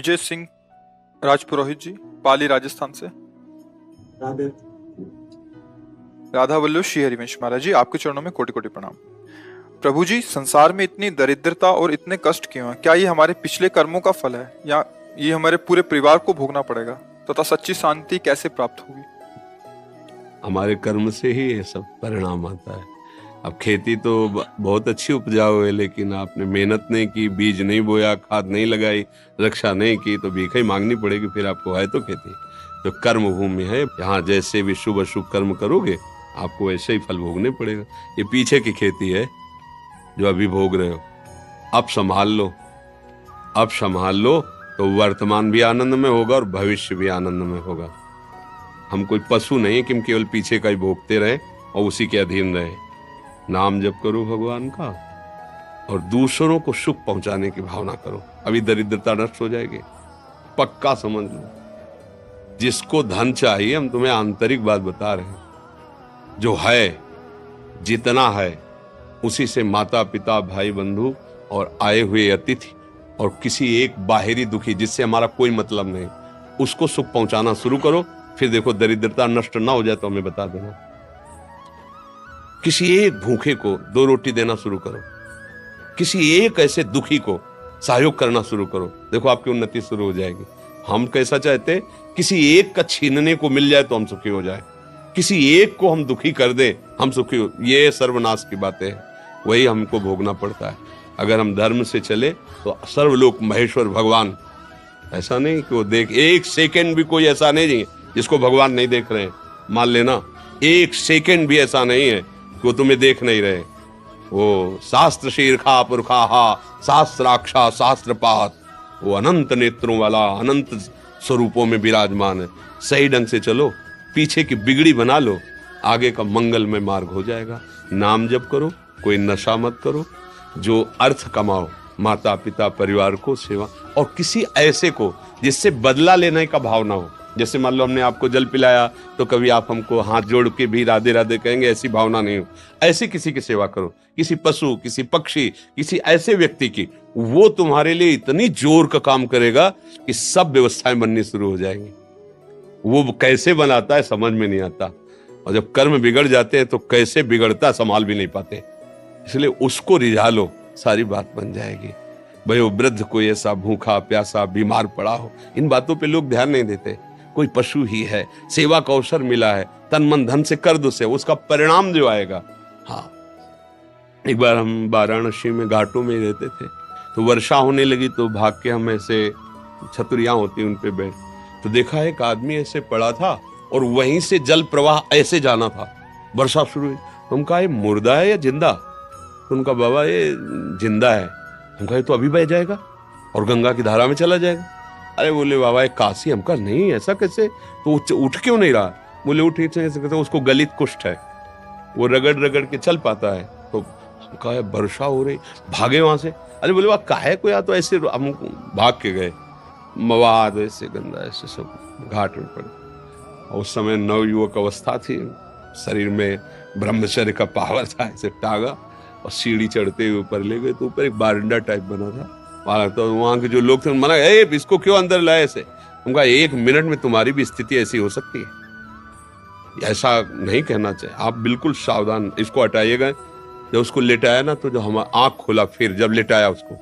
विजय सिंह राजपुरोहित जी, पाली राजस्थान से। राधे राधा वल्लभ श्री हरिवंश महाराज जी, आपके चरणों में कोटि कोटि प्रणाम। प्रभु जी, संसार में इतनी दरिद्रता और इतने कष्ट क्यों हैं? क्या ये हमारे पिछले कर्मों का फल है या ये हमारे पूरे परिवार को भोगना पड़ेगा? तथा सच्ची शांति कैसे प्राप्त होगी? हमारे कर्म से ही ये सब परिणाम आता है। अब खेती तो बहुत अच्छी उपजाऊ है, लेकिन आपने मेहनत नहीं की, बीज नहीं बोया, खाद नहीं लगाई, रक्षा नहीं की, तो भीख ही मांगनी पड़ेगी। फिर आपको है तो खेती। जो कर्म भूमि है, यहाँ जैसे भी शुभ अशुभ कर्म करोगे आपको वैसे ही फल भोगने पड़ेगा। ये पीछे की खेती है जो अभी भोग रहे हो। अब संभाल लो, अब संभाल लो तो वर्तमान भी आनंद में होगा और भविष्य भी आनंद में होगा। हम कोई पशु नहीं है कि हम केवल पीछे का ही भोगते रहे और उसी के अधीन रहे। नाम जप करो भगवान का और दूसरों को सुख पहुंचाने की भावना करो, अभी दरिद्रता नष्ट हो जाएगी। पक्का समझ लो। जिसको धन चाहिए, हम तुम्हें आंतरिक बात बता रहे हैं, जो है जितना है उसी से माता पिता भाई बंधु और आए हुए अतिथि और किसी एक बाहरी दुखी जिससे हमारा कोई मतलब नहीं, उसको सुख पहुंचाना शुरू करो। फिर देखो दरिद्रता नष्ट ना हो जाए तो हमें बता देना। किसी एक भूखे को 2 रोटी देना शुरू करो, किसी एक ऐसे दुखी को सहयोग करना शुरू करो, देखो आपकी उन्नति शुरू हो जाएगी। हम कैसा चाहते, किसी एक का छीनने को मिल जाए तो हम सुखी हो जाए, किसी एक को हम दुखी कर दे हम सुखी हो, ये सर्वनाश की बातें हैं। वही हमको भोगना पड़ता है। अगर हम धर्म से चले तो सर्वलोक महेश्वर भगवान, ऐसा नहीं कि वो देख, एक सेकंड भी कोई ऐसा नहीं है जिसको भगवान नहीं देख रहे हैं। मान लेना, एक सेकंड भी ऐसा नहीं है कि वो तुम्हें देख नहीं रहे। वो शास्त्र शीर्षा पुरखा शास्त्राक्षा शास्त्रपात, वो अनंत नेत्रों वाला अनंत स्वरूपों में विराजमान है। सही ढंग से चलो, पीछे की बिगड़ी बना लो, आगे का मंगलमय मार्ग हो जाएगा। नाम जप करो, कोई नशा मत करो, जो अर्थ कमाओ, माता पिता परिवार को सेवा, और किसी ऐसे को जिससे बदला लेने का भाव ना हो। जैसे मान लो हमने आपको जल पिलाया तो कभी आप हमको हाथ जोड़ के भी राधे राधे कहेंगे, ऐसी भावना नहीं हो। ऐसे किसी की सेवा करो, किसी पशु, किसी पक्षी, किसी ऐसे व्यक्ति की, वो तुम्हारे लिए इतनी जोर का काम करेगा कि सब व्यवस्थाएं बननी शुरू हो जाएंगी। वो कैसे बनाता है समझ में नहीं आता, और जब कर्म बिगड़ जाते हैं तो कैसे बिगड़ता संभाल भी नहीं पाते। इसलिए उसको रिझा लो, सारी बात बन जाएगी। भाई वो वृद्ध कोई ऐसा भूखा प्यासा बीमार पड़ा हो, इन बातों पे लोग ध्यान नहीं देते। कोई पशु ही है, सेवा का अवसर मिला है, तन मन धन से कर दो से, उसका परिणाम जो आएगा। हाँ, एक बार हम वाराणसी में घाटों में रहते थे, तो वर्षा होने लगी तो भाग के हम ऐसे छतरियां होती उन पे बैठ, तो देखा एक आदमी ऐसे पड़ा था और वहीं से जल प्रवाह ऐसे जाना था। वर्षा शुरू हुई, तो हम कहा ये मुर्दा है या जिंदा? तो उनका बाबा ये जिंदा है। हम कहा तो अभी बह जाएगा और गंगा की धारा में चला जाएगा। अरे बोले बाबा एक काशी। हम कहा नहीं ऐसा कैसे? तो उठ क्यों नहीं रहा? बोले उठ कैसे, उसको गलित कुष्ठ है, वो रगड़ रगड़ के चल पाता है। तो हम कहा वर्षा हो रही, भागे वहां से। अरे बोले वाह काहे को, या तो ऐसे हम भाग के गए, मवाद ऐसे गंदा ऐसे सब घाट में पड़े। और उस समय नवयुवक अवस्था थी, शरीर में ब्रह्मचर्य का पावर था, ऐसे टागा और सीढ़ी चढ़ते हुए ऊपर ले गए। तो ऊपर एक बारंडा टाइप बना था, तो वहां के जो लोग थे मना, इसको क्यों अंदर लाए ऐसे? उनका 1 मिनट में तुम्हारी भी स्थिति ऐसी हो सकती है, ऐसा नहीं कहना चाहिए। आप बिल्कुल सावधान, इसको हटाइएगा। जब उसको लेटाया ना, तो जो हमारा आंख खोला, फिर जब लेटाया उसको,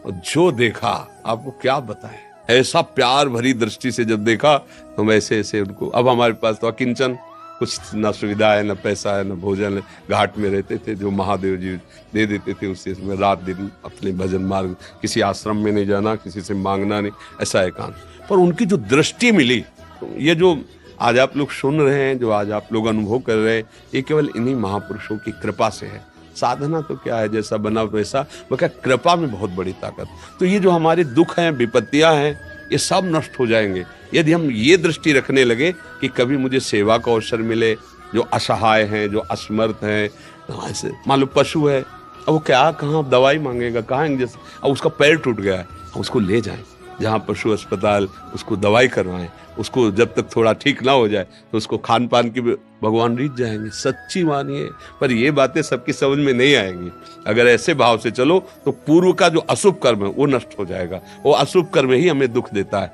और जो देखा आपको क्या बताएं, ऐसा प्यार भरी दृष्टि से जब देखा, तो हम ऐसे ऐसे उनको, अब हमारे पास तो अकिंचन, कुछ ना सुविधा है, ना पैसा है, ना भोजन है। घाट में रहते थे, जो महादेव जी दे देते थे उससे में रात दिन अपने भजन मार्ग, किसी आश्रम में नहीं जाना, किसी से मांगना नहीं, ऐसा एकांत। पर उनकी जो दृष्टि मिली, ये जो आज आप लोग सुन रहे हैं, जो आज आप लोग अनुभव कर रहे हैं, ये केवल इन्हीं महापुरुषों की कृपा से है। साधना तो क्या है, जैसा बना वैसा, वो क्या कृपा में बहुत बड़ी ताकत। तो ये जो हमारे दुख हैं, विपत्तियां हैं, ये सब नष्ट हो जाएंगे यदि हम ये दृष्टि रखने लगे कि कभी मुझे सेवा का अवसर मिले। जो असहाय हैं, जो असमर्थ हैं, ऐसे मान लो पशु है, अब वो क्या कहाँ दवाई मांगेगा, कहाँ इंजेक्शन, अब उसका पैर टूट गया है, उसको ले जाएं, जहाँ पशु अस्पताल, उसको दवाई करवाएं, उसको जब तक थोड़ा ठीक ना हो जाए तो उसको खान पान की भगवान रीत जाएंगे। सच्ची मानिए, पर ये बातें सबकी समझ में नहीं आएंगी। अगर ऐसे भाव से चलो तो पूर्व का जो अशुभ कर्म है वो नष्ट हो जाएगा। वो अशुभ कर्म ही हमें दुख देता है,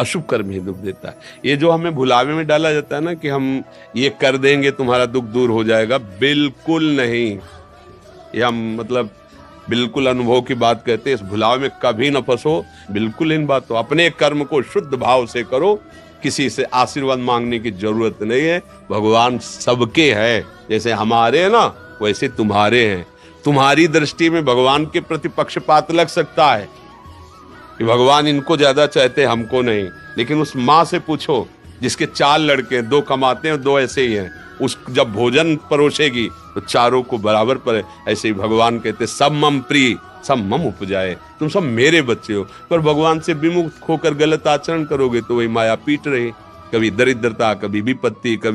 अशुभ कर्म ही दुख देता है। ये जो हमें भुलावे में डाला जाता है ना कि हम ये कर देंगे तुम्हारा दुख दूर हो जाएगा, बिल्कुल नहीं। ये हम मतलब बिल्कुल अनुभव की बात कहते हैं। इस भुलावे में कभी न फंसो, बिल्कुल इन बातों, अपने कर्म को शुद्ध भाव से करो। किसी से आशीर्वाद मांगने की जरूरत नहीं है। भगवान सबके हैं, जैसे हमारे हैं ना वैसे तुम्हारे हैं। तुम्हारी दृष्टि में भगवान के प्रति पक्षपात लग सकता है कि भगवान इनको ज्यादा चाहते हैं, हमको नहीं। लेकिन उस माँ से पूछो जिसके 4 लड़के हैं, 2 कमाते हैं और 2 ऐसे ही हैं, उस जब भोजन परोसेगी तो चारों को बराबर पर। ऐसे ही भगवान कहते सब मम प्रिय सब मम उपजाए, तुम सब मेरे बच्चे हो। पर भगवान से विमुख होकर गलत आचरण करोगे तो वही माया पीट रही, कभी दरिद्रता, कभी विपत्ति, कभी